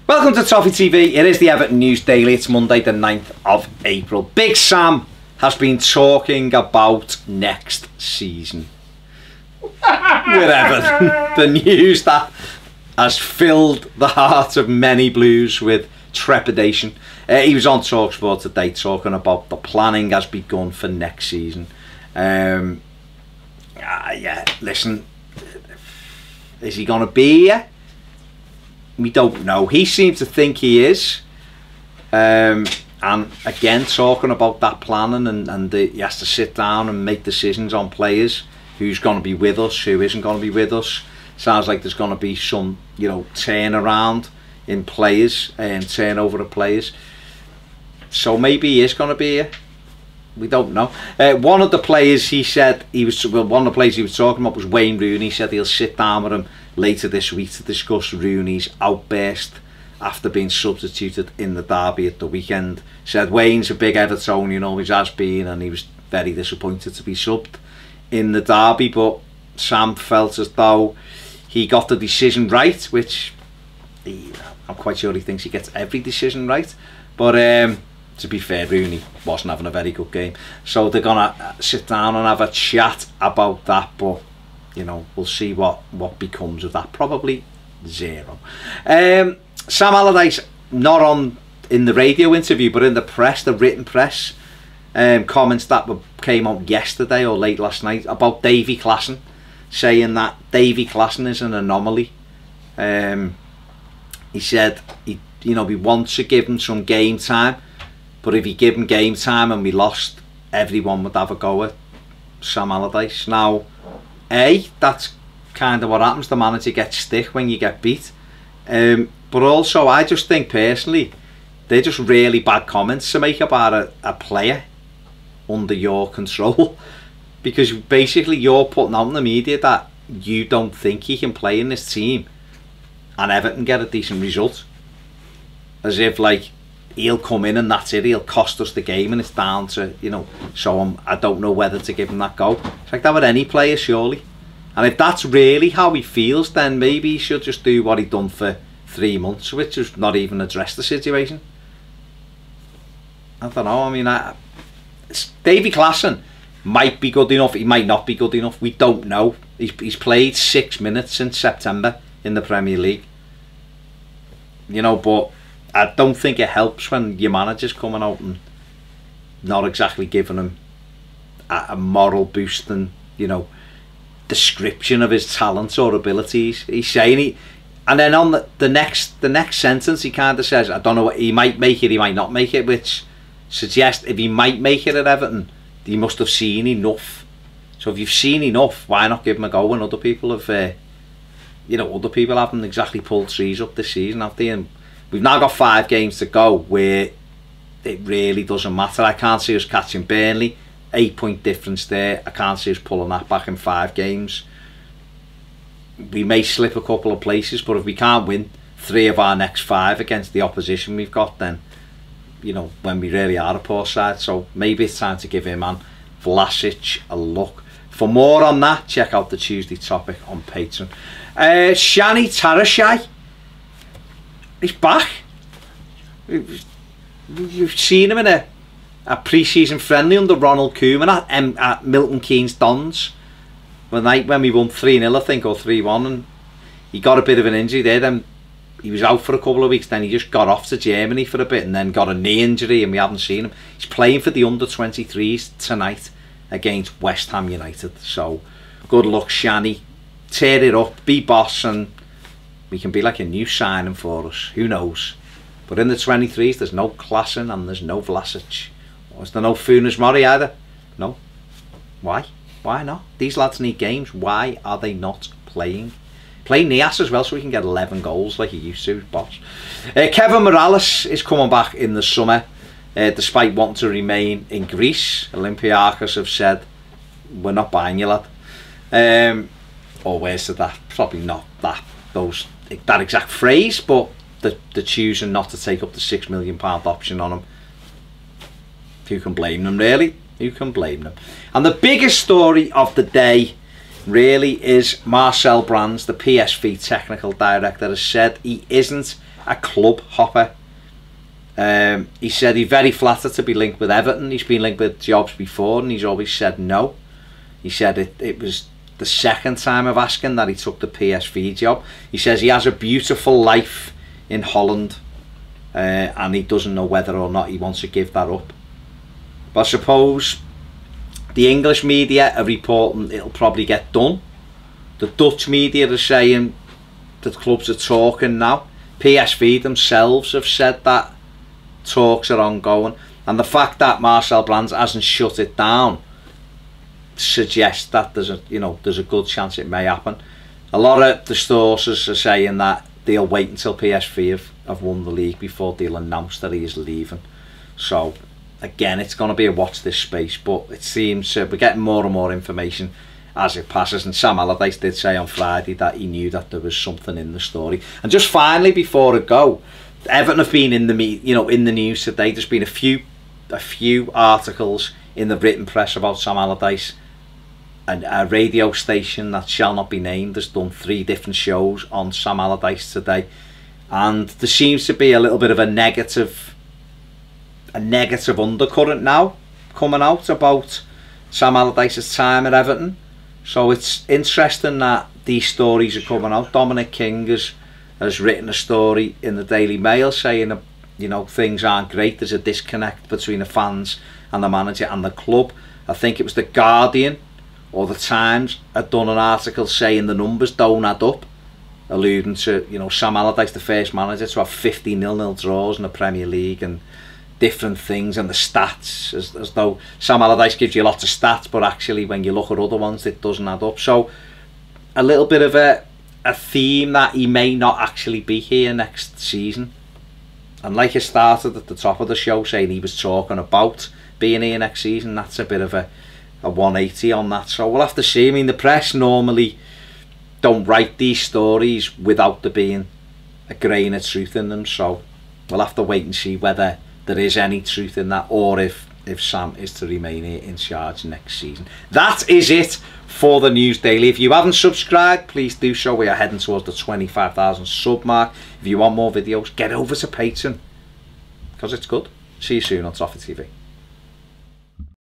Welcome to Toffee TV. It is the Everton News Daily. It's Monday the 9th of April. Big Sam has been talking about next season with Everton. The news that has filled the heart of many Blues with trepidation. He was on TalkSport today talking about the planning has begun for next season. Yeah, listen, is he going to be here? We don't know. He seems to think he is. And again, talking about that planning and he has to sit down and make decisions on players. Who's going to be with us, who isn't going to be with us. Sounds like there's going to be some, turnaround in players and turnover of players. So maybe he is going to be here. We don't know. One of the players he said one of the players he was talking about was Wayne Rooney. He said he'll sit down with him later this week to discuss Rooney's outburst after being substituted in the derby at the weekend. Said Wayne's a big Evertonian, always has been, and he was very disappointed to be subbed in the derby, but Sam felt as though he got the decision right, which I'm quite sure he thinks he gets every decision right, but to be fair, Rooney wasn't having a very good game, so they're gonna sit down and have a chat about that, but we'll see what becomes of that. Probably zero. Sam Allardyce, not on in the radio interview, but in the press, the written press, comments that came out yesterday or late last night about Davy Klaassen, saying that Davy Klaassen is an anomaly. He said he wants to give him some game time, but if he give him game time and we lost, everyone would have a go at Sam Allardyce. Now, that's kind of what happens. The manager gets stick when you get beat. But also, I just think personally, they're just really bad comments to make about a player under your control. Because basically you're putting out in the media that you don't think he can play in this team and Everton get a decent result. As if he'll come in and that's it, he'll cost us the game and it's down to, so I don't know whether to give him that go. It's like that with any player, surely. And if that's really how he feels, then maybe he should just do what he'd done for 3 months, which is not even address the situation. I don't know, I mean, Davy Klaassen might be good enough, he might not be good enough, we don't know. He's played 6 minutes since September in the Premier League. But I don't think it helps when your manager's coming out and not exactly giving him a moral boost and, description of his talents or abilities. He's saying and then on the next sentence he kind of says, I don't know, he might make it, he might not make it, which suggests if he might make it at Everton, he must have seen enough. So if you've seen enough, why not give him a go when other people have, other people haven't exactly pulled trees up this season, have they? And we've now got 5 games to go where it really doesn't matter. I can't see us catching Burnley, 8-point difference there. I can't see us pulling that back in 5 games. We may slip a couple of places, but if we can't win 3 of our next 5 against the opposition we've got, then when we really are a poor side. So maybe it's time to give him and Vlasic a look. For more on that, check out the Tuesday topic on Patreon. Shani Tarashai, he's back. We've seen him in a pre-season friendly under Ronald Koeman at Milton Keynes Dons when we won 3-0, I think, or 3-1, and he got a bit of an injury there. Then he was out for a couple of weeks, then he just got off to Germany for a bit and then got a knee injury and we haven't seen him. He's playing for the under-23s tonight against West Ham United, so good luck, Shani. Tear it up, be boss, and we can be like a new signing for us, who knows. But in the 23s there's no Klaassen and there's no Vlasic. Was there no Funes Mori either? No. Why? Why not? These lads need games. Why are they not playing? Play Nias as well so we can get 11 goals like he used to, boss. Kevin Morales is coming back in the summer, despite wanting to remain in Greece. Olympiacos have said, we're not buying you, lad. Or where's that? Probably not that exact phrase, but they're choosing not to take up the £6 million option on him. Who can blame them, really? Who can blame them? And the biggest story of the day really is Marcel Brands, the PSV technical director, has said he isn't a club hopper. He said he's very flattered to be linked with Everton. He's been linked with jobs before and he's always said no. He said it was the second time of asking that he took the PSV job. He says he has a beautiful life in Holland and he doesn't know whether or not he wants to give that up. But I suppose the English media are reporting it'll probably get done. The Dutch media are saying that clubs are talking now. PSV themselves have said that talks are ongoing, and the fact that Marcel Brands hasn't shut it down suggests that there's a good chance it may happen. A lot of the sources are saying that they'll wait until PSV have won the league before they'll announce that he is leaving. So again, it's going to be a watch this space, but it seems we're getting more and more information as it passes. And Sam Allardyce did say on Friday that he knew that there was something in the story. And just finally, before I go, Everton have been in the news today. There's been a few articles in the written press about Sam Allardyce, and a radio station that shall not be named has done 3 different shows on Sam Allardyce today, and there seems to be a little bit of a negative undercurrent now coming out about Sam Allardyce's time at Everton. So it's interesting that these stories are coming out. Dominic King has written a story in the Daily Mail saying things aren't great. There's a disconnect between the fans and the manager and the club. I think it was the Guardian or the Times had done an article saying the numbers don't add up, alluding to Sam Allardyce, the first manager to have 50 0-0 draws in the Premier League and different things, and the stats as though Sam Allardyce gives you lots of stats, but actually when you look at other ones it doesn't add up. So a little bit of a theme that he may not actually be here next season. And like I started at the top of the show saying he was talking about being here next season, that's a bit of a 180 on that. So we'll have to see. I mean, the press normally don't write these stories without there being a grain of truth in them, so we'll have to wait and see whether there is any truth in that, or if Sam is to remain here in charge next season. That is it for the News Daily. If you haven't subscribed, please do so. We are heading towards the 25,000 sub mark. If you want more videos, get over to Patreon, because it's good. See you soon on Toffee TV.